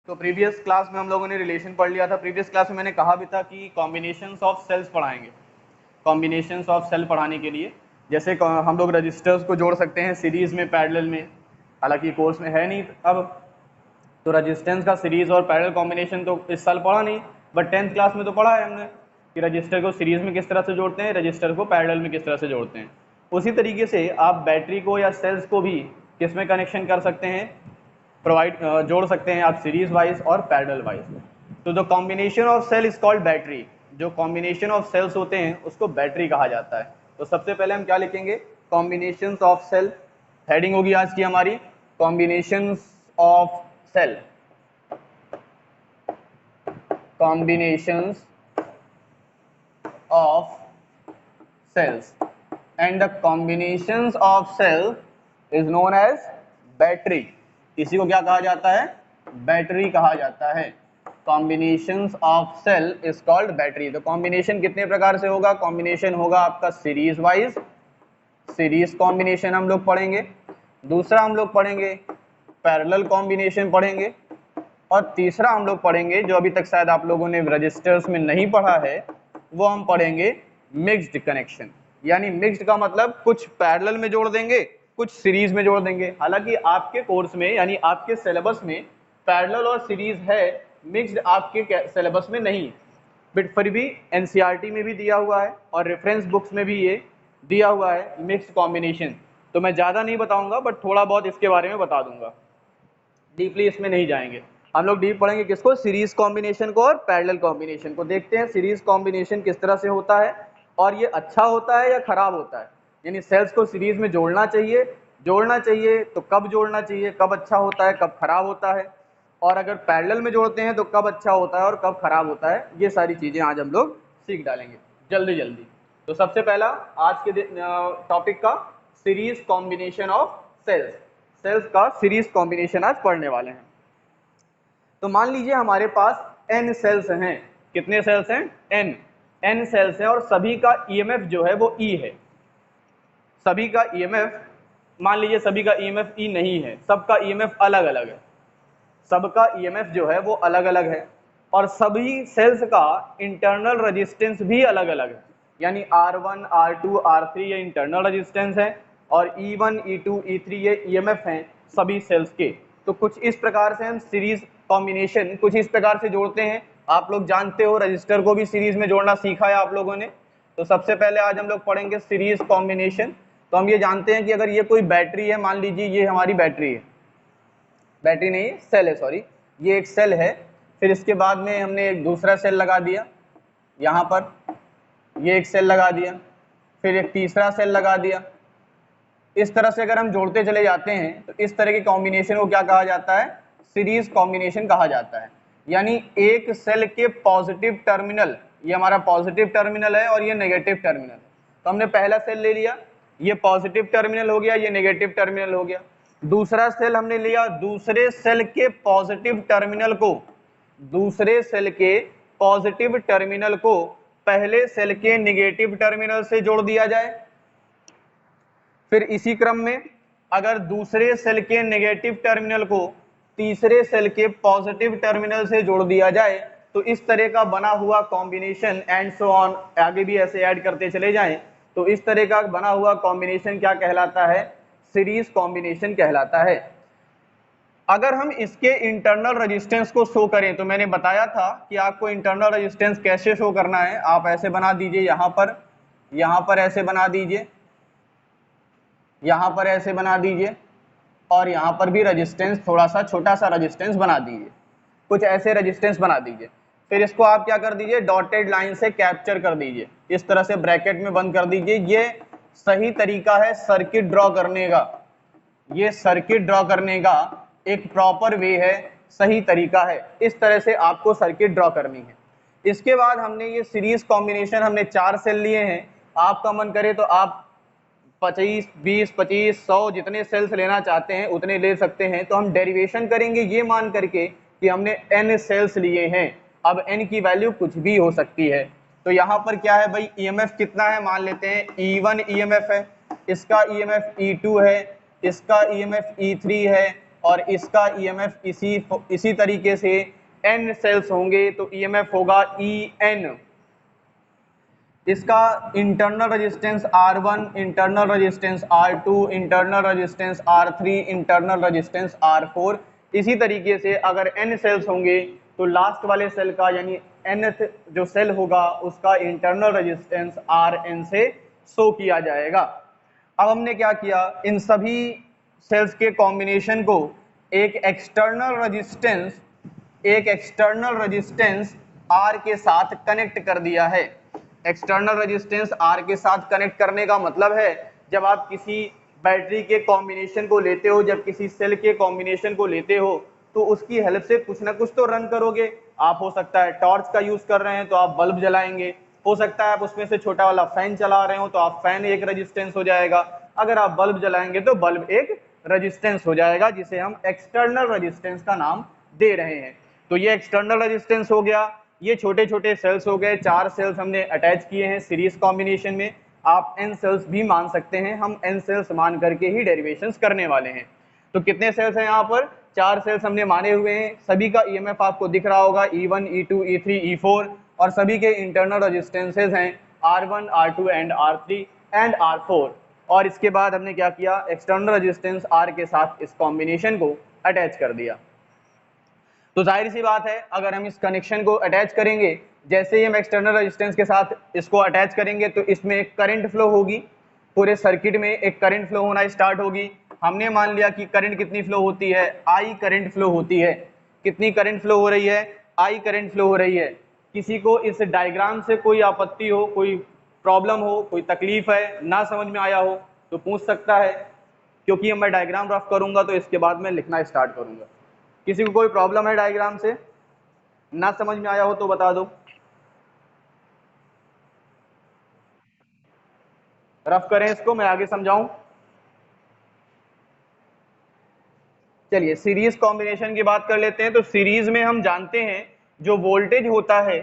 तो previous class में हम लोगों ने रिलेशन पढ़ लिया था। प्रीवियस क्लास में मैंने कहा भी था कि कॉम्बिनेशंस ऑफ सेल्स पढ़ाएंगे। कॉम्बिनेशंस ऑफ सेल पढ़ाने के लिए जैसे हम लोग रजिस्टर्स को जोड़ सकते हैं सीरीज में, पैरेलल में। हालांकि कोर्स में है नहीं अब, तो रजिस्टेंस का सीरीज और पैरेलल कॉम्बिनेशन तो इस साल पढ़ा नहीं, बट 10th क्लास में तो पढ़ा है हमने कि रजिस्टर को सीरीज में किस तरह से जोड़ते हैं, रजिस्टर को पैरेलल में किस तरह से जोड़ते हैं। उसी तरीके से आप बैटरी को या सेल्स को भी किस में कनेक्शन कर सकते हैं, जोड़ सकते हैं आप सीरीज वाइज और पैरेलल वाइज। तो the combination of cell is called battery. जो कॉम्बिनेशन ऑफ सेल्स होते हैं उसको बैटरी कहा जाता है। तो सबसे पहले हम क्या लिखेंगे, कॉम्बिनेशन ऑफ सेल। हेडिंग होगी आज की हमारी combination of cell, combinations of cells, and the combinations of cell is known as battery। इसी को क्या कहा जाता है, बैटरी कहा जाता है। combinations of cell is called battery। तो कॉम्बिनेशन कितने प्रकार से होगा, कॉम्बिनेशन होगा आपका सीरीज वाइज, सीरीज कॉम्बिनेशन हम लोग पढ़ेंगे। दूसरा हम लोग पढ़ेंगे पैरेलल कॉम्बिनेशन पढ़ेंगे, और तीसरा हम लोग पढ़ेंगे जो अभी तक शायद आप लोगों ने रजिस्टर्स में नहीं पढ़ा है, वो हम पढ़ेंगे मिक्स्ड कनेक्शन। यानी मिक्स्ड का मतलब कुछ पैरेलल में जोड़ देंगे, कुछ सीरीज में जोड़ देंगे। हालांकि आपके कोर्स में यानी आपके सिलेबस में पैरेलल और सीरीज है, मिक्स्ड आपके सिलेबस में नहीं, बट फिर भी एनसीईआरटी में भी दिया हुआ है और रेफरेंस बुक्स में भी ये दिया हुआ है मिक्स्ड कॉम्बिनेशन। तो मैं ज़्यादा नहीं बताऊंगा, बट थोड़ा बहुत इसके बारे में बता दूंगा, डीपली इसमें नहीं जाएंगे। हम लोग डीप पढ़ेंगे किसको, सीरीज कॉम्बिनेशन को और पैरेलल कॉम्बिनेशन को। देखते हैं सीरीज कॉम्बिनेशन किस तरह से होता है और ये अच्छा होता है या खराब होता है। यानी सेल्स को सीरीज में जोड़ना चाहिए तो कब जोड़ना चाहिए, कब अच्छा होता है, कब खराब होता है, और अगर पैरेलल में जोड़ते हैं तो कब अच्छा होता है और कब खराब होता है। ये सारी चीजें आज हम लोग सीख डालेंगे जल्दी जल्दी। तो सबसे पहला आज के टॉपिक का series combination of cells, cells का सीरीज कॉम्बिनेशन आज पढ़ने वाले हैं। तो मान लीजिए हमारे पास n सेल्स हैं। कितने सेल्स हैं, n सेल्स हैं, और सभी का ईएमएफ जो है वो E है। सभी का ईएमएफ, मान लीजिए सभी का ईएमएफ E नहीं है, सबका ईएमएफ अलग अलग है, सबका ईएमएफ जो है वो अलग अलग है, और सभी सेल्स का इंटरनल रेजिस्टेंस भी अलग अलग है। यानी R1, R2, R3 ये इंटरनल रेजिस्टेंस है, और E1, E2, E3 ये ईएमएफ हैं सभी सेल्स के। तो कुछ इस प्रकार से हम सीरीज कॉम्बिनेशन कुछ इस प्रकार से जोड़ते हैं। आप लोग जानते हो रजिस्टर को भी सीरीज में जोड़ना सीखा है आप लोगों ने। तो सबसे पहले आज हम लोग पढ़ेंगे सीरीज कॉम्बिनेशन। तो हम ये जानते हैं कि अगर ये कोई बैटरी है, मान लीजिए ये हमारी बैटरी है, बैटरी नहीं सेल है, सॉरी, ये एक सेल है। फिर इसके बाद में हमने एक दूसरा सेल लगा दिया यहाँ पर, ये एक सेल लगा दिया, फिर एक तीसरा सेल लगा दिया। इस तरह से अगर हम जोड़ते चले जाते हैं तो इस तरह के कॉम्बिनेशन को क्या कहा जाता है, सीरीज कॉम्बिनेशन कहा जाता है। यानी एक सेल के पॉजिटिव टर्मिनल, ये हमारा पॉजिटिव टर्मिनल है और ये नेगेटिव टर्मिनल है। तो हमने पहला सेल ले लिया, ये पॉजिटिव टर्मिनल हो गया, ये नेगेटिव टर्मिनल हो गया। दूसरा सेल हमने लिया, दूसरे सेल के पॉजिटिव टर्मिनल को, दूसरे सेल के पॉजिटिव टर्मिनल को पहले सेल के नेगेटिव टर्मिनल से जोड़ दिया जाए। फिर इसी क्रम में अगर दूसरे सेल के नेगेटिव टर्मिनल को तीसरे सेल के पॉजिटिव टर्मिनल से जोड़ दिया जाए, तो इस तरह का बना हुआ कॉम्बिनेशन एंड सो ऑन, आगे भी ऐसे ऐड करते चले जाएं, तो इस तरह का बना हुआ कॉम्बिनेशन क्या कहलाता है, सीरीज कॉम्बिनेशन कहलाता है। अगर हम इसके इंटरनल रेजिस्टेंस को शो करें, तो मैंने बताया था कि आपको इंटरनल रेजिस्टेंस कैसे शो करना है। आप ऐसे बना दीजिए, यहाँ पर ऐसे बना दीजिए, यहाँ पर ऐसे बना दीजिए, और यहाँ पर भी रेजिस्टेंस थोड़ा सा छोटा सा रेजिस्टेंस बना दीजिए, कुछ ऐसे रेजिस्टेंस बना दीजिए। फिर इसको आप क्या कर दीजिए, डॉटेड लाइन से कैप्चर कर दीजिए, इस तरह से ब्रैकेट में बंद कर दीजिए। ये सही तरीका है सर्किट ड्रॉ करने का, ये सर्किट ड्रॉ करने का एक प्रॉपर वे है, सही तरीका है। इस तरह से आपको सर्किट ड्रॉ करनी है। इसके बाद हमने ये सीरीज कॉम्बिनेशन, हमने 4 सेल लिए हैं। आपका मन करे तो आप 25, 20, 25, 100 जितने सेल्स लेना चाहते हैं उतने ले सकते हैं। तो हम डेरिवेशन करेंगे ये मान करके कि हमने n सेल्स लिए हैं। अब n की वैल्यू कुछ भी हो सकती है। तो यहाँ पर क्या है भाई, ईएमएफ कितना है, मान लेते हैं E1 ईएमएफ है, इसका ईएमएफ E2 है, इसका ईएमएफ E3 है, और इसका ईएमएफ इसी तरीके से n सेल्स होंगे तो ईएमएफ होगा En। इसका internal resistance R1, internal resistance R2, internal resistance R3, internal resistance R4। इसी तरीके से अगर n सेल्स होंगे तो लास्ट वाले सेल का यानी nth जो सेल होगा उसका इंटरनल रेजिस्टेंस Rn से शो किया जाएगा। अब हमने क्या किया, इन सभी सेल्स के कॉम्बिनेशन को एक एक्सटर्नल रेजिस्टेंस R के साथ कनेक्ट कर दिया है। एक्सटर्नल रेजिस्टेंस R के साथ कनेक्ट करने का मतलब है जब आप किसी बैटरी के कॉम्बिनेशन को लेते हो, जब किसी सेल के कॉम्बिनेशन को लेते हो तो उसकी हेल्प से कुछ ना कुछ तो रन करोगे। आप हो सकता है टॉर्च का यूज कर रहे हैं तो आप बल्ब जलाएंगे, हो सकता है आप उसमें से छोटा वाला फैन चला रहे हो तो आप फैन एक रेजिस्टेंस हो जाएगा, अगर आप बल्ब जलाएंगे तो बल्ब एक रेजिस्टेंस हो जाएगा, जिसे हम एक्सटर्नल रेजिस्टेंस का नाम दे रहे हैं। तो ये एक्सटर्नल रेजिस्टेंस हो गया। ये छोटे छोटे सेल्स हो गए, 4 सेल्स हमने अटैच किए हैं सीरीज कॉम्बिनेशन में। आप n सेल्स भी मान सकते हैं, हम n सेल्स मान करके ही डेरिवेशंस करने वाले हैं। तो कितने सेल्स हैं यहाँ पर, 4 सेल्स हमने माने हुए हैं। सभी का ईएमएफ आपको दिख रहा होगा E1, E2, E3, E4 और सभी के इंटरनल रेजिस्टेंसेज हैं R1, R2 and R3 and R4। और इसके बाद हमने क्या किया, एक्सटर्नल रेजिस्टेंस R के साथ इस कॉम्बिनेशन को अटैच कर दिया। तो जाहिर सी बात है अगर हम इस कनेक्शन को अटैच करेंगे, जैसे ही हम एक्सटर्नल रेजिस्टेंस के साथ इसको अटैच करेंगे तो इसमें एक करंट फ्लो होगी, पूरे सर्किट में एक करंट फ्लो होना स्टार्ट होगी। हमने मान लिया कि करंट कितनी फ्लो होती है, I करंट फ्लो होती है। कितनी करंट फ्लो हो रही है, I करंट फ्लो हो रही है। किसी को इस डायग्राम से कोई आपत्ति हो, कोई प्रॉब्लम हो, कोई तकलीफ है, ना समझ में आया हो तो पूछ सकता है, क्योंकि मैं डायग्राम रफ करूंगा तो इसके बाद मैं लिखना स्टार्ट करूंगा। किसी को कोई प्रॉब्लम है डायग्राम से, ना समझ में आया हो तो बता दो, रफ करें इसको, मैं आगे समझाऊं। चलिए सीरीज कॉम्बिनेशन की बात कर लेते हैं। तो सीरीज में हम जानते हैं जो वोल्टेज होता है,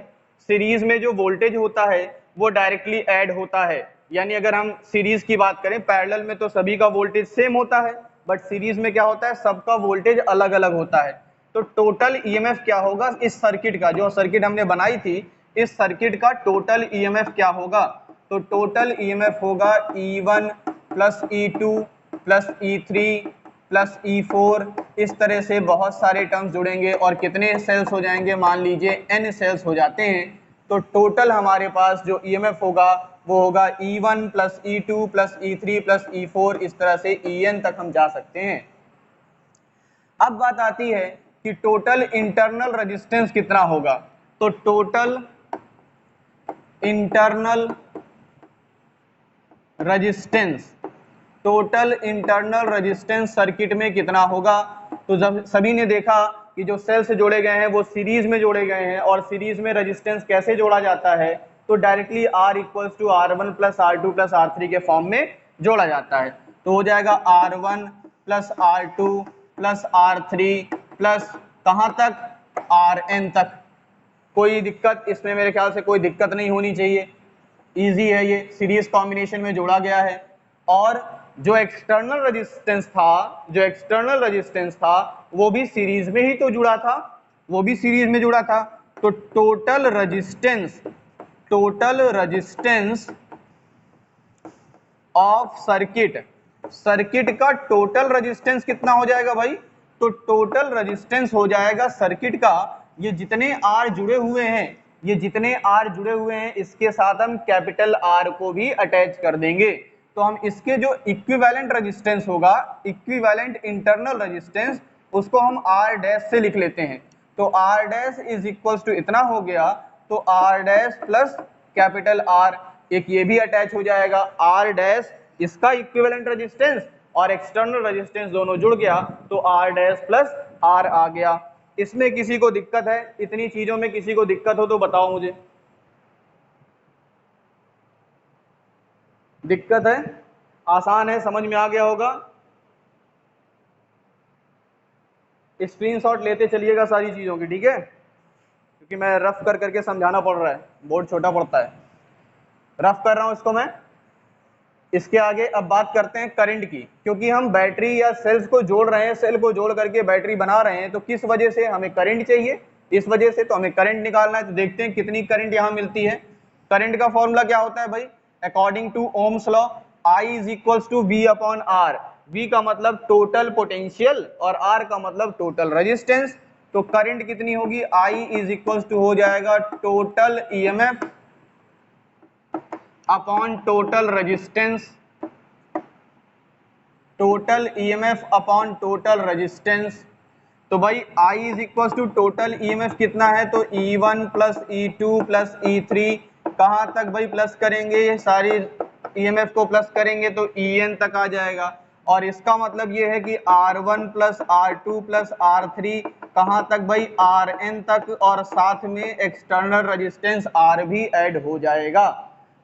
सीरीज में जो वोल्टेज होता है वो डायरेक्टली ऐड होता है। यानी अगर हम सीरीज की बात करें, पैरेलल में तो सभी का वोल्टेज सेम होता है, बट सीरीज में क्या होता है, सबका वोल्टेज अलग अलग होता है। तो टोटल ईएमएफ क्या होगा इस सर्किट का, जो सर्किट हमने बनाई थी, इस सर्किट का टोटल ईएमएफ क्या होगा, तो टोटल ईएमएफ होगा E1 plus E2 plus E3 plus E4। इस तरह से बहुत सारे टर्म्स जुड़ेंगे और कितने सेल्स हो जाएंगे, मान लीजिए n सेल्स हो जाते हैं, तो टोटल हमारे पास जो ईएमएफ होगा वो होगा E1 plus E2 plus E3 plus E4, इस तरह से En तक हम जा सकते हैं। अब बात आती है कि टोटल इंटरनल रेजिस्टेंस कितना होगा, तो टोटल इंटरनल रेजिस्टेंस सर्किट में कितना होगा। तो जब सभी ने देखा कि जो सेल से जोड़े गए हैं वो सीरीज में जोड़े गए हैं, और सीरीज में रेजिस्टेंस कैसे जोड़ा जाता है, तो directly R equals to R1 plus R2 plus R3 के फॉर्म में जोड़ा जाता है। तो हो जाएगा R1 plus R2 plus R3 plus कहाँ तक, Rn तक। कोई दिक्कत इसमें, मेरे ख्याल से कोई दिक्कत नहीं होनी चाहिए, इजी है, ये सीरीज कॉम्बिनेशन में जोड़ा गया है। और जो एक्सटर्नल रेजिस्टेंस था वो भी सीरीज में ही तो जुड़ा था, वो भी सीरीज में जुड़ा था। तो टोटल रेजिस्टेंस ऑफ सर्किट का टोटल रेजिस्टेंस कितना हो जाएगा भाई, तो टोटल रेजिस्टेंस हो जाएगा सर्किट का, ये जितने R जुड़े हुए हैं, ये जितने R जुड़े हुए हैं इसके साथ हम कैपिटल R को भी अटैच कर देंगे। तो हम इसके जो इक्विवेलेंट रेजिस्टेंस होगा, इक्विवेलेंट इंटरनल रेजिस्टेंस, उसको हम R डैश से लिख लेते हैं। तो R dash is equals to इतना हो गया, तो R dash plus capital R, एक ये भी अटैच हो जाएगा। R डैश इसका इक्विवेलेंट रेजिस्टेंस और एक्सटर्नल रेजिस्टेंस दोनों जुड़ गया तो R डैश प्लस R आ गया। इसमें किसी को दिक्कत है, इतनी चीजों में किसी को दिक्कत हो तो बताओ मुझे। दिक्कत है, आसान है, समझ में आ गया होगा। स्क्रीनशॉट लेते चलिएगा सारी चीजों की, ठीक है, क्योंकि मैं रफ कर करके समझाना पड़ रहा है, बोर्ड छोटा पड़ता है। रफ कर रहा हूं इसको मैं, इसके आगे अब बात करते हैं करंट की, क्योंकि हम बैटरी या सेल्स को जोड़ रहे हैं, सेल को जोड़ करके बैटरी बना रहे हैं, तो किस वजह से हमें करंट चाहिए, इस वजह से तो हमें करंट निकालना है। तो देखते हैं कितनी करंट यहाँ मिलती है। करंट का फॉर्मूला क्या होता है भाई, according to Ohm's law I is equals to V upon R. V का मतलब टोटल पोटेंशियल और R का मतलब टोटल रेजिस्टेंस। तो करंट कितनी होगी, I इज इक्वल्स टू हो जाएगा total EMF upon total resistance, total EMF upon total resistance. तो भाई I is equal to total EMF कितना है, तो E1 plus E2 plus E3, कहाँ तक भाई प्लस करेंगे, ये सारी EMF को प्लस करेंगे तो En तक आ जाएगा। और इसका मतलब ये है कि R1 plus R2 plus R3 कहाँ तक भाई, Rn तक, और साथ में एक्सटर्नल रेजिस्टेंस R भी ऐड हो जाएगा।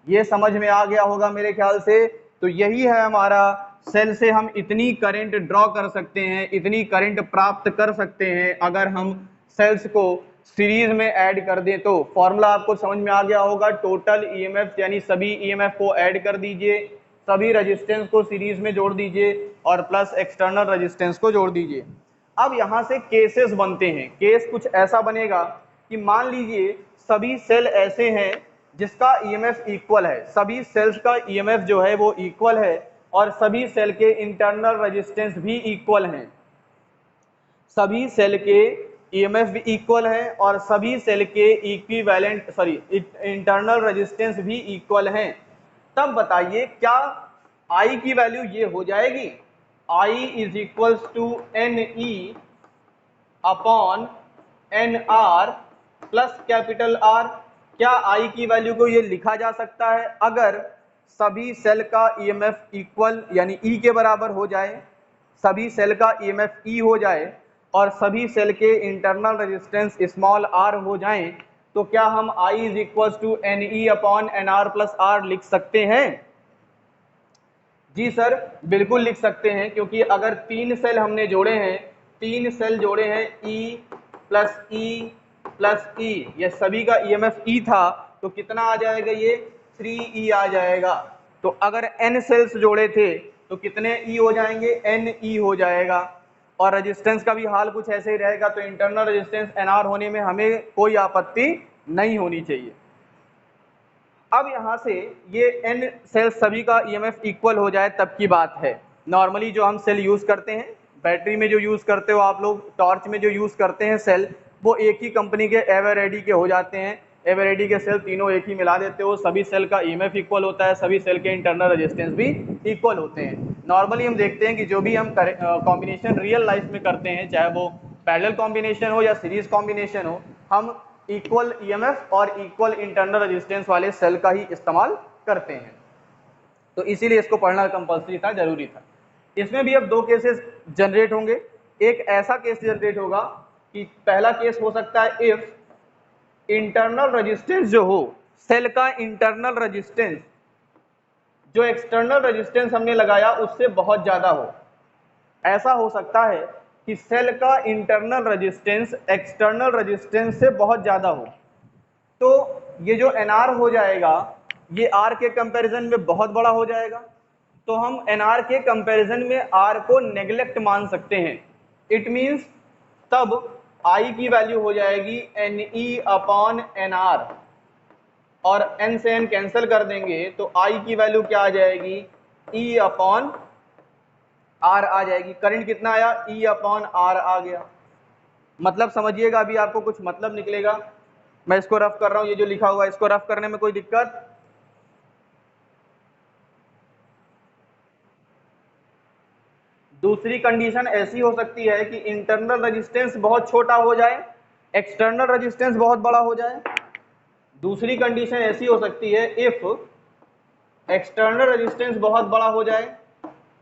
ये समझ में आ गया होगा मेरे ख्याल से। तो यही है हमारा, सेल से हम इतनी करंट ड्रॉ कर सकते हैं, इतनी करंट प्राप्त कर सकते हैं अगर हम सेल्स को सीरीज में ऐड कर दें। तो फॉर्मूला आपको समझ में आ गया होगा, टोटल ईएमएफ यानी सभी ईएमएफ को ऐड कर दीजिए, सभी रेजिस्टेंस को सीरीज में जोड़ दीजिए और प्लस एक्सटर्नल रेजिस्टेंस को जोड़ दीजिए। अब यहाँ से केसेस बनते हैं। केस कुछ ऐसा बनेगा कि मान लीजिए सभी सेल ऐसे हैं जिसका ईएमएफ इक्वल है, सभी सेल्स का ईएमएफ जो है वो इक्वल है और सभी सेल के इंटरनल रेजिस्टेंस भी इक्वल हैं, सभी सेल के ईएमएफ भी इक्वल है और सभी सेल के इक्विवेलेंट इंटरनल रेजिस्टेंस भी इक्वल हैं। तब बताइए क्या I की वैल्यू ये हो जाएगी, I is equals to NE upon NR plus capital R। क्या I की वैल्यू को ये लिखा जा सकता है, अगर सभी सेल का EMF इक्वल यानी E के बराबर हो जाए, सभी सेल का EMF E हो जाए और सभी सेल के इंटरनल रेजिस्टेंस स्मॉल r हो जाएं, तो क्या हम I is equals to NE upon NR plus R लिख सकते हैं? जी सर, बिल्कुल लिख सकते हैं, क्योंकि अगर तीन सेल हमने जोड़े हैं, तीन सेल जोड़े हैं E plus E plus E, ये सभी का EMF E था, तो कितना आ जाएगा, ये 3E आ जाएगा। तो अगर N सेल्स जोड़े थे तो कितने E हो जाएंगे, NE हो जाएगा। और रेजिस्टेंस का भी हाल कुछ ऐसे ही रहेगा, तो इंटरनल रेजिस्टेंस NR होने में हमें कोई आपत्ति नहीं होनी चाहिए। अब यहाँ से ये N सेल्स सभी का EMF इक्वल हो जाए तब की बात है। नॉर्मली जो हम सेल यूज़ करते हैं, बैटरी में जो यूज़ करते हो आप लोग, टॉर्च में जो यूज़ करते हैं सेल, वो एक ही कंपनी के एवरेडी के हो जाते हैं। एवरेडी के सेल तीनों एक ही मिला देते हो, सभी सेल का EMF इक्वल होता है, सभी सेल के इंटरनल रेजिस्टेंस भी इक्वल होते हैं। नॉर्मली हम देखते हैं कि जो भी हम कॉम्बिनेशन रियल लाइफ में करते हैं, चाहे वो पैरेलल कॉम्बिनेशन हो या सीरीज कॉम्बिनेशन हो, हम इक्वल EMF और इक्वल इंटरनल रेजिस्टेंस वाले सेल का ही इस्तेमाल करते हैं। तो इसीलिए इसको पढ़ना कंपल्सरी था, जरूरी था। इसमें भी अब दो केसेस जनरेट होंगे। एक ऐसा केस जनरेट होगा कि पहला केस हो सकता है इफ इंटरनल रेजिस्टेंस जो हो, सेल का इंटरनल रेजिस्टेंस जो एक्सटर्नल रेजिस्टेंस हमने लगाया उससे बहुत ज्यादा हो। ऐसा हो सकता है कि सेल का इंटरनल रेजिस्टेंस एक्सटर्नल रेजिस्टेंस से बहुत ज्यादा हो, तो ये जो NR हो जाएगा ये R के कंपैरिजन में बहुत बड़ा हो जाएगा। तो हम NR के कंपैरिजन में R को नेग्लेक्ट मान सकते हैं। इट मींस तब I की वैल्यू हो जाएगी NE अपॉन NR और N से N कैंसिल कर देंगे तो I की वैल्यू क्या आ जाएगी, E अपॉन R आ जाएगी। करंट कितना आया, E अपॉन R आ गया। मतलब समझिएगा, अभी आपको कुछ मतलब निकलेगा। मैं इसको रफ कर रहा हूं, ये जो लिखा हुआ है इसको रफ करने में कोई दिक्कत? दूसरी कंडीशन ऐसी हो सकती है कि इंटरनल रेजिस्टेंस बहुत छोटा हो जाए, एक्सटर्नल रेजिस्टेंस बहुत बड़ा हो जाए। दूसरी कंडीशन ऐसी हो सकती है इफ एक्सटर्नल रेजिस्टेंस बहुत बड़ा हो जाए,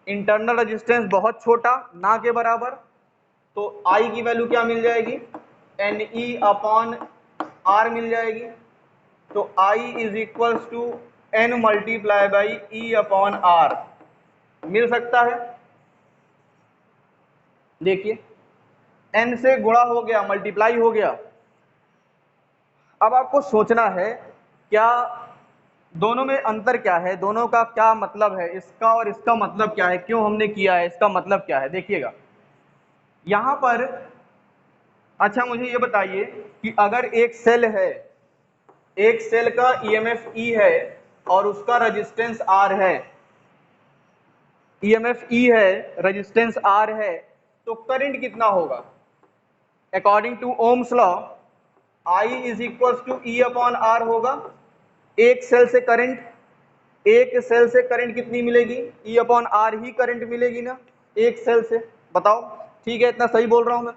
इंटरनल रेजिस्टेंस बहुत छोटा, ना के बराबर, तो I की वैल्यू क्या मिल जाएगी, NE अपॉन R मिल जाएगी। तो I is equals to N multiply by E upon R मिल सकता है। देखिए N से गुणा हो गया, मल्टीप्लाई हो गया। अब आपको सोचना है क्या दोनों में अंतर क्या है, दोनों का क्या मतलब है, इसका और इसका मतलब क्या है, क्यों हमने किया है, इसका मतलब क्या है, देखिएगा यहां पर। अच्छा मुझे ये बताइए कि अगर एक सेल है, एक सेल का ईएमएफ ई है और उसका रेजिस्टेंस आर है, ईएमएफ ई है, रेजिस्टेंस आर है, तो करंट कितना होगा? According to Ohm's law I is equal to E upon R होगा। एक सेल से करंट, एक सेल से करंट कितनी मिलेगी? ई अपॉन आर ही करंट मिलेगी ना एक सेल से, बताओ ठीक है, इतना सही बोल रहा हूं मैं?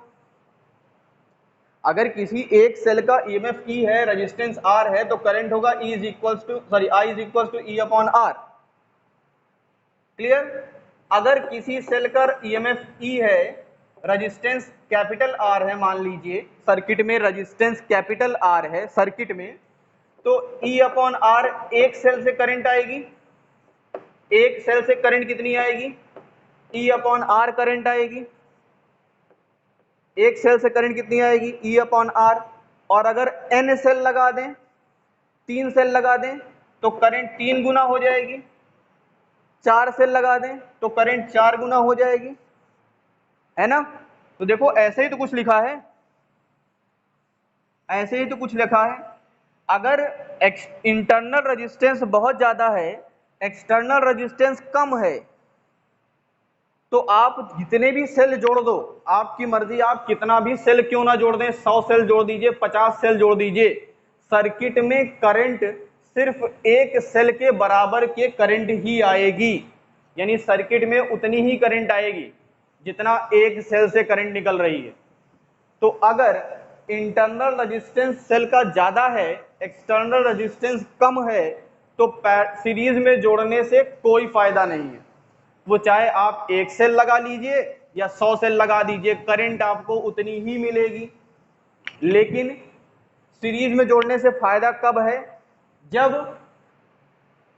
अगर किसी एक सेल का ईएमएफ ई है, रेजिस्टेंस आर है, तो करंट होगा E is equal to sorry I is equal to E upon R. Clear? अगर किसी सेल का ईएमएफ ई है, रेजिस्टेंस कैपिटल आर है, मान लीजिए सर्किट में रेजिस्टेंस कैपिटल आर है सर्किट में, तो ई अपॉन आर एक सेल से करंट आएगी, एक सेल से करंट कितनी आएगी? ई अपॉन आर करंट आएगी। एक सेल से करंट कितनी आएगी? E upon R. और अगर एन सेल लगा दें, 3 सेल लगा दें, तो करंट 3 गुना हो जाएगी। 4 सेल लगा दें तो करंट 4 गुना हो जाएगी, है ना? तो देखो ऐसे ही तो कुछ लिखा है, ऐसे ही तो कुछ लिखा है। अगर इंटरनल रेजिस्टेंस बहुत ज्यादा है, एक्सटर्नल रेजिस्टेंस कम है, तो आप जितने भी सेल जोड़ दो, आपकी मर्जी, आप कितना भी सेल क्यों ना जोड़ दें, 100 सेल जोड़ दीजिए, 50 सेल जोड़ दीजिए, सर्किट में करंट सिर्फ एक सेल के बराबर के करंट ही आएगी। यानी सर्किट में उतनी ही करंट आएगी जितना एक सेल से करंट निकल रही है। तो अगर इंटरनल रेजिस्टेंस सेल का ज्यादा है, एक्सटर्नल रेजिस्टेंस कम है, तो सीरीज में जोड़ने से कोई फायदा नहीं है। वो चाहे आप एक सेल लगा लीजिए या 100 सेल लगा दीजिए, करंट आपको उतनी ही मिलेगी। लेकिन सीरीज में जोड़ने से फायदा कब है? जब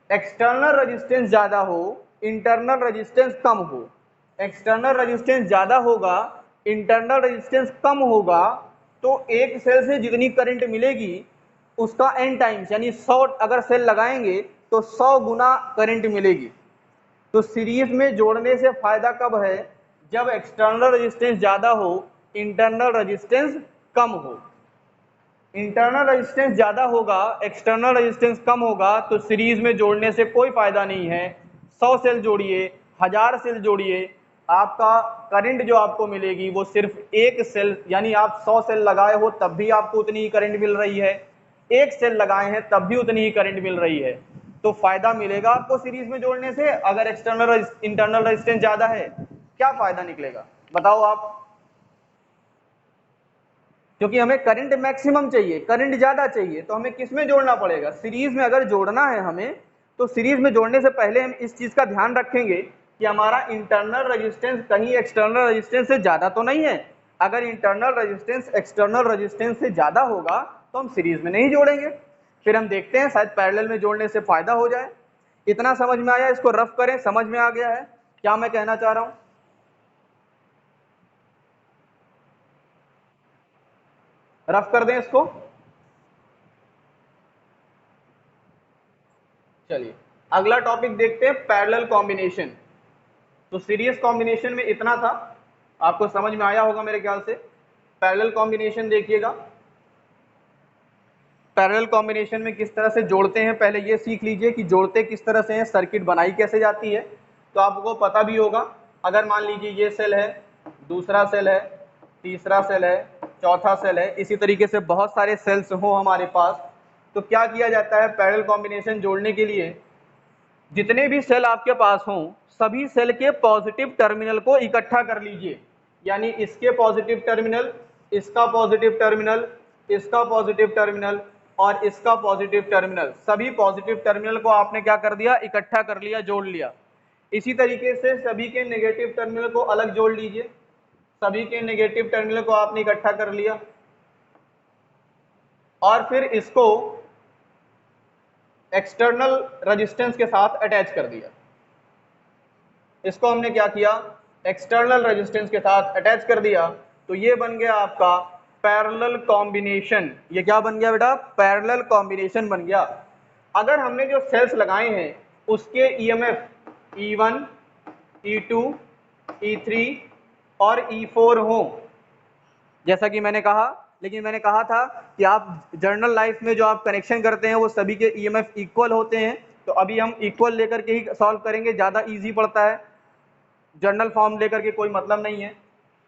एक्सटर्नल रेजिस्टेंस ज्यादा हो, इंटरनल रेजिस्टेंस कम हो। एक्सटर्नल रेजिस्टेंस ज्यादा होगा, इंटरनल रेजिस्टेंस कम होगा, तो एक सेल से जितनी करंट मिलेगी उसका एन टाइम्स, यानी 100 अगर सेल लगाएंगे तो 100 गुना करंट मिलेगी। तो सीरीज में जोड़ने से फायदा कब है? जब एक्सटर्नल रेजिस्टेंस ज्यादा हो, इंटरनल रेजिस्टेंस कम हो। इंटरनल रेजिस्टेंस ज्यादा होगा, एक्सटर्नल रेजिस्टेंस कम होगा, तो सीरीज में जोड़ने से कोई फायदा नहीं है। 100 सेल जोड़िए, 1000 सेल जोड़िए, आपका करंट जो आपको मिलेगी वो सिर्फ एक सेल, यानी आप 100 सेल लगाए हो तब भी आपको उतनी ही करंट मिल रही है, एक सेल लगाए हैं तब भी उतनी ही करंट मिल रही है। तो फायदा मिलेगा आपको सीरीज में जोड़ने से। अगर एक्सटर्नल इंटरनल रेजिस्टेंस ज्यादा है, क्या फायदा निकलेगा बताओ आप? क्योंकि हमें करंट मैक्सिमम चाहिए, करंट ज्यादा चाहिए, तो हमें किस में जोड़ना पड़ेगा? सीरीज में। अगर जोड़ना है हमें, तो सीरीज में जोड़ने से पहले हम इस चीज का ध्यान रखेंगे कि हमारा इंटरनल रेजिस्टेंस कहीं एक्सटर्नल रेजिस्टेंस से ज्यादा तो नहीं है। अगर इंटरनल रेजिस्टेंस एक्सटर्नल रेजिस्टेंस से ज्यादा होगा तो हम सीरीज में नहीं जोड़ेंगे, फिर हम देखते हैं शायद पैरेलल में जोड़ने से फायदा हो जाए। इतना समझ में आया? इसको रफ करें, समझ में आ गया है क्या मैं कहना चाह रहा हूं? रफ कर दें इसको। चलिए अगला टॉपिक देखते हैं, पैरेलल कॉम्बिनेशन। तो सीरीज कॉम्बिनेशन में इतना था, आपको समझ में आया होगा मेरे ख्याल से। पैरेलल कॉम्बिनेशन देखिएगा, पैरेलल कॉम्बिनेशन में किस तरह से जोड़ते हैं, पहले ये सीख लीजिए कि जोड़ते किस तरह से हैं, सर्किट बनाई कैसे जाती है, तो आपको पता भी होगा। अगर मान लीजिए ये सेल है, दूसरा सेल है, तीसरा सेल है, चौथा सेल है, इसी तरीके से बहुत सारे सेल्स हो हमारे पास, तो क्या किया जाता है पैरेलल कॉम्बिनेशन जोड़ने के लिए? जितने भी सेल आपके पास हों, सभी सेल के पॉजिटिव टर्मिनल को इकट्ठा कर लीजिए। यानी इसके पॉजिटिव टर्मिनल, इसका पॉजिटिव टर्मिनल, इसका पॉजिटिव टर्मिनल और इसका पॉजिटिव टर्मिनल, सभी पॉजिटिव टर्मिनल को आपने क्या कर दिया? इकट्ठा कर लिया, जोड़ लिया। इसी तरीके से सभी के नेगेटिव टर्मिनल को अलग जोड़ लीजिए, सभी के नेगेटिव टर्मिनल को आपने इकट्ठा कर लिया और फिर इसको एक्सटर्नल रेजिस्टेंस के साथ अटैच कर दिया। इसको हमने क्या किया? एक्सटर्नल रेजिस्टेंस के साथ अटैच कर दिया। तो ये बन गया आपका पैरेलल कॉम्बिनेशन। ये क्या बन गया बेटा? पैरेलल कॉम्बिनेशन बन गया। अगर हमने जो सेल्स लगाए हैं उसके ईएमएफ E1, E2, E3 और E4 हो, जैसा कि मैंने कहा, लेकिन मैंने कहा था कि आप जर्नल लाइफ में जो आप कनेक्शन करते हैं वो सभी के ईएमएफ इक्वल होते हैं, तो अभी हम इक्वल लेकर के ही सॉल्व करेंगे, ज़्यादा इजी पड़ता है, जर्नल फॉर्म लेकर के कोई मतलब नहीं है,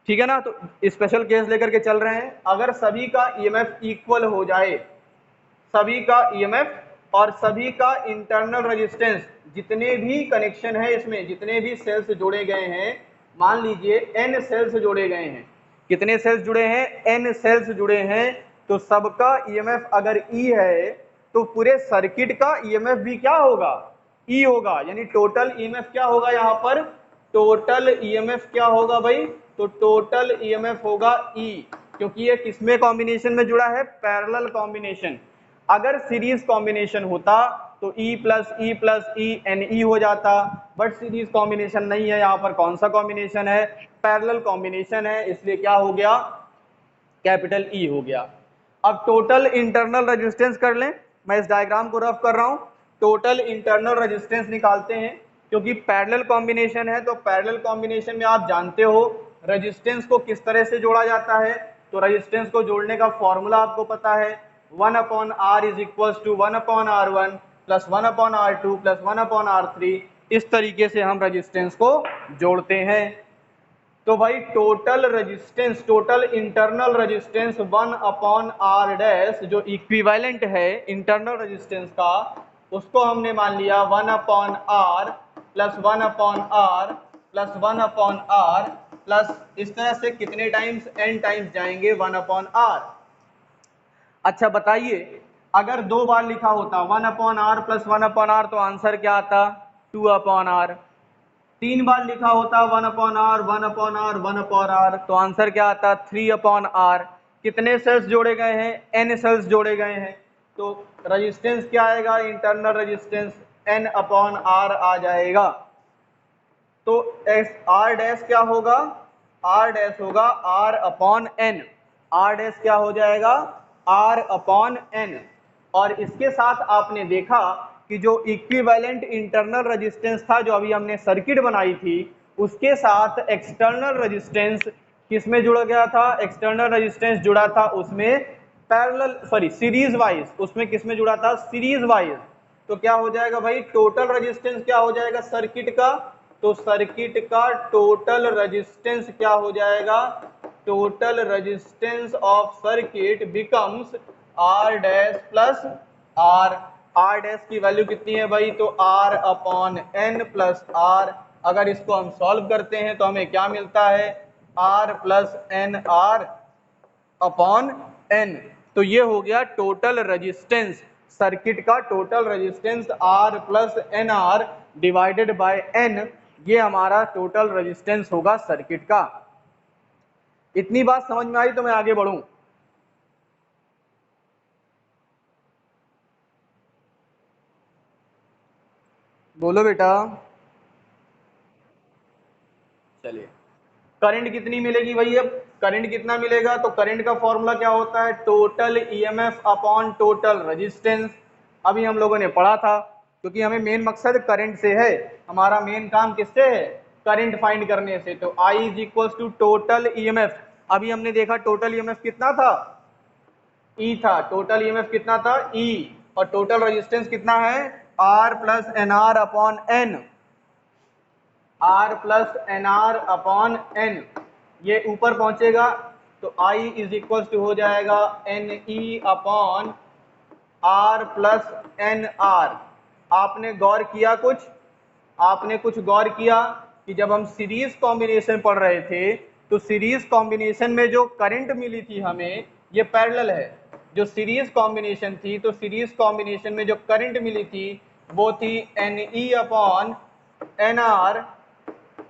ठीक है ना। तो स्पेशल केस लेकर के चल रहे हैं। अगर सभी का ईएमएफ इक्वल हो जाए, सभी का ईएमएफ और सभी का इंटरनल रेजिस्टेंस, जितने भी कनेक्शन है इसमें, जितने भी सेल्स जोड़े गए हैं, मान लीजिए n सेल्स जोड़े गए हैं, कितने सेल्स जुड़े हैं, n सेल्स जुड़े हैं, तो सबका ईएमएफ अगर E है तो पूरे सर्किट का ईएमएफ भी क्या होगा, E होगा, यानी टोटल ईएमएफ क्या होगा, यहाँ पर टोटल ईएमएफ क्या होगा भाई, तो टोटल ईएमएफ होगा E, क्योंकि ये किसमें कॉम्बिनेशन में जुड़ा है, पैरेलल कॉम्बिनेशन। अगर सीरीज कॉम्बिनेशन होता तो E प्लस E NE हो जाता, बट सीरीज कॉम्बिनेशन नहीं है, यहाँ पर कौन सा कॉम्बिनेशन है, पैरेलल कॉम्बिनेशन है, इसलिए क्या हो गया, कैपिटल E हो गया। अब टोटल इंटरनल रेजिस्टेंस कर लें, मैं इस डायग्राम को रफ कर रहा हूं, टोटल इंटरनल रेजिस्टेंस निकालते हैं, क्योंकि पैरेलल कॉम्बिनेशन है, तो पैरेलल कॉम्बिनेशन में आप जानते हो रेजिस्टेंस को किस तरह से जोड़ा जाता है, तो रेजिस्टेंस को जोड़ने का फॉर्मूला आपको पता है, 1/R is equal to 1/R1 plus 1/R2 plus 1/R3, इस तरीके से हम रेजिस्टेंस को जोड़ते हैं। तो भाई total resistance, total internal resistance 1/R dash, जो इक्विवेलेंट है इंटरनल रेजिस्टेंस का, उसको हमने मान लिया 1/R plus 1/R plus 1/R plus, इस तरह से कितने टाइम्स, n टाइम्स जाएंगे 1/R। अच्छा बताइए, अगर 2 बार लिखा होता 1/R प्लस 1/R तो आंसर क्या आता, 2/R। 3 बार लिखा होता 1/R 1/R 1/R तो आंसर क्या आता, 3/R। कितने सेल्स जोड़े गए हैं, n सेल्स जोड़े गए हैं, तो रेजिस्टेंस क्या आएगा, इंटरनल रेजिस्टेंस n/R आ जाएगा। तो R डैश क्या होगा, R डैश होगा R/N, R डैश क्या हो जाएगा, R/N। और इसके साथ आपने देखा कि जो इक्विवेलेंट इंटरनल रेजिस्टेंस था, जो अभी हमने सर्किट बनाई थी, उसके साथ एक्सटर्नल रेजिस्टेंस किसमें जुड़ गया था, एक्सटर्नल रेजिस्टेंस जुड़ा था उसमें सीरीज वाइज, उसमें किसमें जुड़ा था, सीरीज वाइज। तो क्या हो जाएगा भाई, टोटल रेजिस्टेंस क्या हो जाएगा सर्किट का, तो सर्किट का टोटल रेजिस्टेंस क्या हो जाएगा, total resistance of circuit becomes R dash plus R। R dash की वैल्यू कितनी है भाई, तो R/N प्लस R। अगर इसको हम सॉल्व करते हैं तो हमें क्या मिलता है, R प्लस NR/N। तो ये हो गया टोटल रेजिस्टेंस, सर्किट का total resistance R plus NR divided by N, ये हमारा टोटल रेजिस्टेंस होगा सर्किट का। इतनी बात समझ में आई तो मैं आगे बढ़ूं। बोलो बेटा। चलिए, करंट कितनी मिलेगी भाई, अब करंट कितना मिलेगा, तो करंट का फॉर्मूला क्या होता है, total EMF upon total resistance. अभी हम लोगों ने पढ़ा था, क्योंकि हमें मेन मकसद करंट से है, हमारा मेन काम किससे है, करंट फाइंड करने से। तो I is equal to total EMF, अभी हमने देखा टोटल ईएमएफ कितना था, E था, टोटल ईएमएफ कितना था, E, और टोटल रेजिस्टेंस कितना है, R plus NR/N, R plus NR/N, ये ऊपर पहुंचेगा तो I इज इक्वल टू हो जाएगा NE/R प्लस NR। आपने गौर किया कुछ, आपने कुछ गौर किया कि जब हम सीरीज कॉम्बिनेशन पढ़ रहे थे, तो सीरीज कॉम्बिनेशन में जो करंट मिली थी हमें, ये पैरेलल है, जो सीरीज कॉम्बिनेशन थी, तो सीरीज कॉम्बिनेशन में जो करंट मिली थी वो थी NE/NR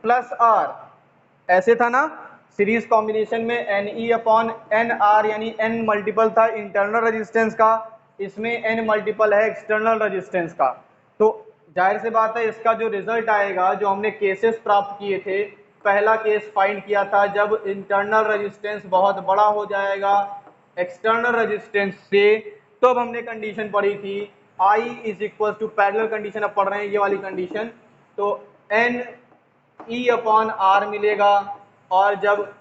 प्लस R, ऐसे था ना। सीरीज कॉम्बिनेशन में NE/NR यानी N मल्टीपल था इंटरनल रेजिस्टेंस का, इसमें N मल्टीपल है एक्सटर्नल रेजिस्टेंस का। तो जाहिर सी बात है इसका जो रिजल्ट आएगा, जो हमने केसेस प्राप्त किए थे, पहला केस फाइंड किया था जब इंटरनल रेजिस्टेंस बहुत बड़ा हो जाएगा एक्सटर्नल रेजिस्टेंस से, तो अब हमने कंडीशन पढ़ी थी I is equal to parallel condition अब पढ़ रहे हैं ये वाली कंडीशन, तो एन ई अपॉन आर मिलेगा, और जब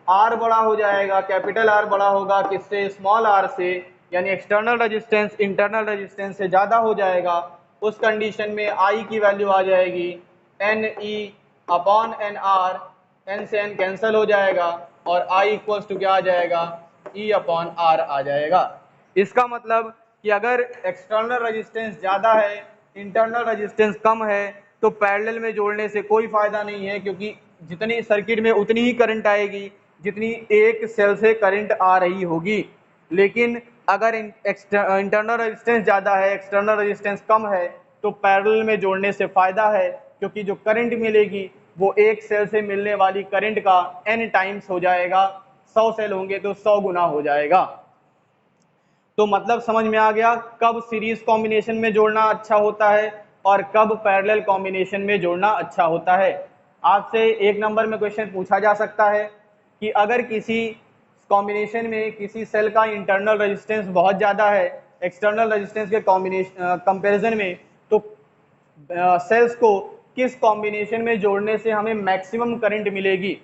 आर बड़ा हो जाएगा, कैपिटल आर बड़ा होगा किससे, स्मॉल आर से, यानी एक्सटर्नल रेजिस्टेंस इंटरनल रेजिस्टेंस से ज़्यादा हो जाएगा, उस कंडीशन में आई की वैल्यू आ जाएगी N E upon N R, N से एन कैंसिल हो जाएगा और आई इक्वल्स टू क्या आ जाएगा, ई अपॉन आर आ जाएगा। इसका मतलब कि अगर एक्सटर्नल रेजिस्टेंस ज़्यादा है, इंटरनल रेजिस्टेंस कम है, तो पैरेलल में जोड़ने से कोई फ़ायदा नहीं है, क्योंकि जितनी सर्किट में उतनी ही करंट आएगी जितनी एक सेल से करंट आ रही होगी। लेकिन अगर इंटरनल रेजिस्टेंस ज़्यादा है, एक्सटर्नल रेजिस्टेंस कम है, तो पैरेलल में जोड़ने से फ़ायदा है, क्योंकि जो करंट मिलेगी वो एक सेल से मिलने वाली करंट का n टाइम्स हो जाएगा। 100 सेल होंगे तो 100 गुना हो जाएगा। तो मतलब समझ में आ गया कब सीरीज कॉम्बिनेशन में जोड़ना अच्छा होता है और कब पैरेलल कॉम्बिनेशन में जोड़ना अच्छा होता है। आपसे एक नंबर में क्वेश्चन पूछा जा सकता है कि अगर किसी कॉम्बिनेशन में किसी सेल का इंटरनल रेजिस्टेंस बहुत ज़्यादा है एक्सटर्नल रेजिस्टेंस के कंपैरिजन में, तो सेल्स को किस कॉम्बिनेशन में जोड़ने से हमें मैक्सिमम करंट मिलेगी,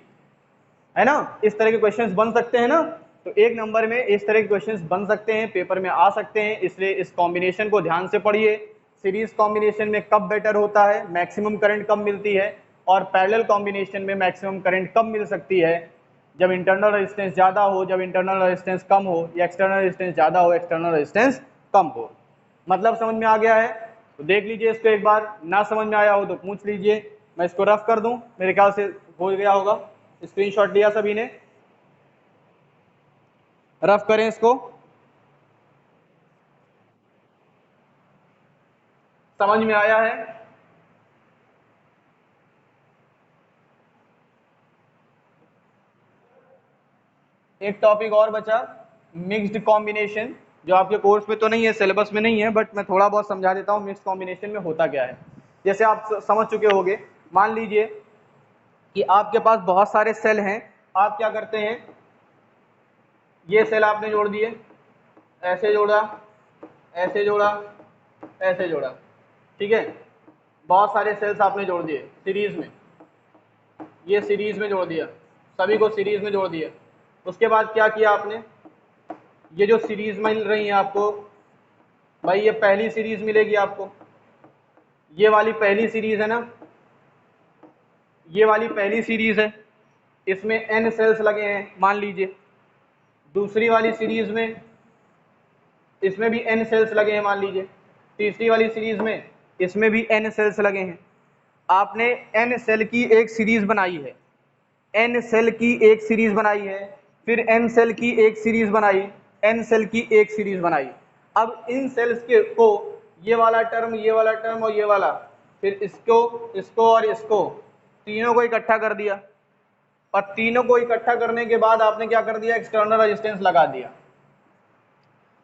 है ना। इस तरह के क्वेश्चंस बन सकते हैं ना। तो एक नंबर में इस तरह के क्वेश्चंस बन सकते हैं, पेपर में आ सकते हैं, इसलिए इस कॉम्बिनेशन को ध्यान से पढ़िए। सीरीज कॉम्बिनेशन में कब बेटर होता है, मैक्सिमम करंट कब मिलती है, और पैरेलल कॉम्बिनेशन में मैक्सिमम करंट कब मिल सकती है, जब इंटरनल रेजिस्टेंस ज़्यादा हो, जब इंटरनल रेजिस्टेंस कम हो, या एक्सटर्नल रेजिस्टेंस ज़्यादा हो, एक्सटर्नल रेजिस्टेंस कम हो। मतलब समझ में आ गया है तो देख लीजिए इसको एक बार, ना समझ में आया हो तो पूछ लीजिए, मैं इसको रफ कर दूं, मेरे ख्याल से हो गया होगा। स्क्रीनशॉट लिया सभी ने, रफ करें इसको, समझ में आया है। एक टॉपिक और बचा, मिक्स्ड कॉम्बिनेशन, जो आपके कोर्स में तो नहीं है, सिलेबस में नहीं है, बट मैं थोड़ा बहुत समझा देता हूँ मिक्स्ड कॉम्बिनेशन में होता क्या है। जैसे आप समझ चुके होंगे, मान लीजिए कि आपके पास बहुत सारे सेल हैं, आप क्या करते हैं, ये सेल आपने जोड़ दिए, ऐसे जोड़ा, ऐसे जोड़ा, ऐसे जोड़ा, ठीक है, बहुत सारे सेल्स आपने जोड़ दिए सीरीज में, ये सीरीज में जोड़ दिया, सभी को सीरीज में जोड़ दिया। उसके बाद क्या किया आपने, ये जो सीरीज मिल रही है आपको, भाई ये पहली सीरीज मिलेगी आपको, ये वाली पहली सीरीज है ना, ये वाली पहली सीरीज है, इसमें n सेल्स लगे हैं मान लीजिए। दूसरी वाली सीरीज में इसमें भी n सेल्स लगे हैं मान लीजिए। तीसरी वाली सीरीज में इसमें भी n सेल्स लगे हैं। आपने n सेल की एक सीरीज बनाई है, n सेल की एक सीरीज बनाई है, फिर n सेल की एक सीरीज बनाई, n सेल की एक सीरीज बनाई। अब इन सेल्स के को ये वाला टर्म, ये वाला टर्म और ये वाला, फिर इसको, इसको और इसको, तीनों को इकट्ठा कर दिया, और तीनों को इकट्ठा करने के बाद आपने क्या कर दिया, एक्सटर्नल रेजिस्टेंस लगा दिया।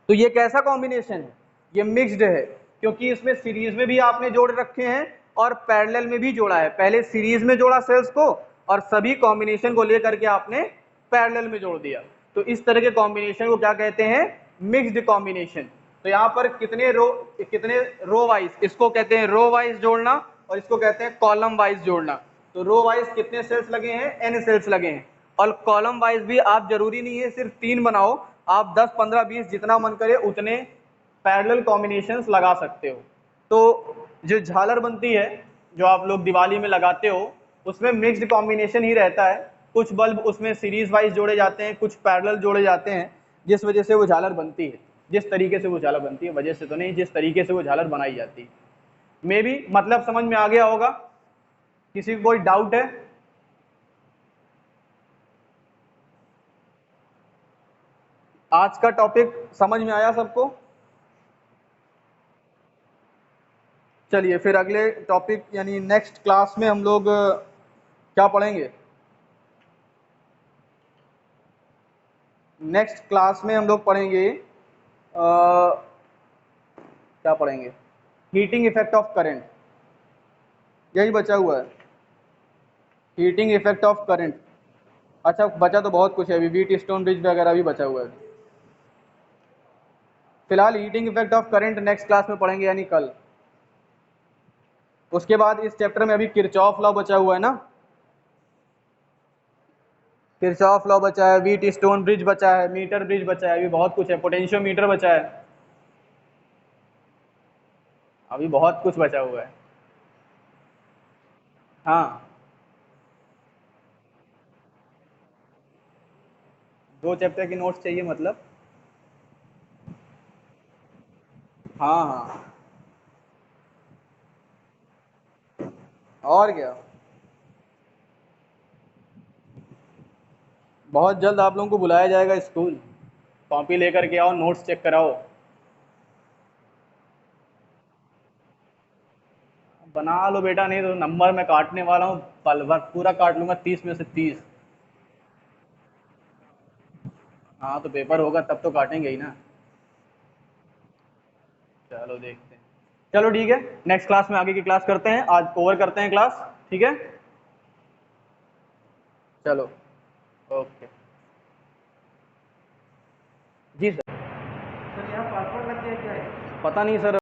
तो ये कैसा कॉम्बिनेशन है, ये मिक्स्ड है, क्योंकि इसमें सीरीज में भी आपने जोड़ रखे हैं और पैरेलल में भी जोड़ा है। पहले सीरीज में जोड़ा सेल्स को और सभी कॉम्बिनेशन को लेकर के आपने पैरेलल में जोड़ दिया। तो इस तरह के कॉम्बिनेशन को क्या कहते हैं, मिक्स्ड कॉम्बिनेशन। तो यहाँ पर कितने रो वाइज, इसको कहते हैं रो वाइज जोड़ना और इसको कहते हैं कॉलम वाइज जोड़ना। तो रो वाइज कितने सेल्स लगे हैं, n सेल्स लगे हैं, और कॉलम वाइज भी आप जरूरी नहीं है सिर्फ 3 बनाओ, आप 10, 15, 20 जितना मन करे उतने पैरेलल कॉम्बिनेशंस लगा सकते हो। तो जो झालर बनती है, जो आप लोग दिवाली में लगाते हो, उसमें मिक्स्ड कॉम्बिनेशन ही रहता है। कुछ बल्ब उसमें सीरीज वाइज जोड़े जाते हैं, कुछ पैरेलल जोड़े जाते हैं, जिस वजह से वो झालर बनती है। जिस तरीके से वो झालर बनती है, वजह से तो नहीं, जिस तरीके से वो झालर बनाई जाती है। मे भी मतलब समझ में आ गया होगा। किसी को कोई डाउट है? आज का टॉपिक समझ में आया सबको? चलिए फिर अगले टॉपिक यानी नेक्स्ट क्लास में हम लोग क्या पढ़ेंगे, नेक्स्ट क्लास में हम लोग पढ़ेंगे क्या पढ़ेंगे, हीटिंग इफेक्ट ऑफ करंट, यही बचा हुआ है, हीटिंग इफेक्ट ऑफ करंट। अच्छा बचा तो बहुत कुछ है अभी, व्हीट स्टोन ब्रिज वगैरह भी बचा हुआ है। फिलहाल heating effect of current next class में पढ़ेंगे, यानी कल। उसके बाद इस चैप्टर में अभी किरचॉफ लॉ बचा हुआ है ना, किरचॉफ लॉ बचा है, व्हीट स्टोन ब्रिज बचा है, मीटर ब्रिज बचा है, अभी बहुत कुछ है, पोटेंशियोमीटर बचा है, अभी बहुत कुछ बचा हुआ है। हाँ, 2 चैप्टर की नोट्स चाहिए मतलब? हाँ हाँ, और क्या, बहुत जल्द आप लोगों को बुलाया जाएगा स्कूल, कॉपी लेकर के आओ, नोट्स चेक कराओ। बना लो बेटा, नहीं तो नंबर मैं काटने वाला हूँ, पल भर पूरा काट लूंगा, 30 में से 30। हाँ, तो पेपर होगा तब तो काटेंगे ही ना। चलो देखते हैं। चलो ठीक है, नेक्स्ट क्लास में आगे की क्लास करते हैं, आज ओवर करते हैं क्लास, ठीक है। चलो, ओके। जी सर। सर यहाँ पासवर्ड लग गया क्या है? पता नहीं सर।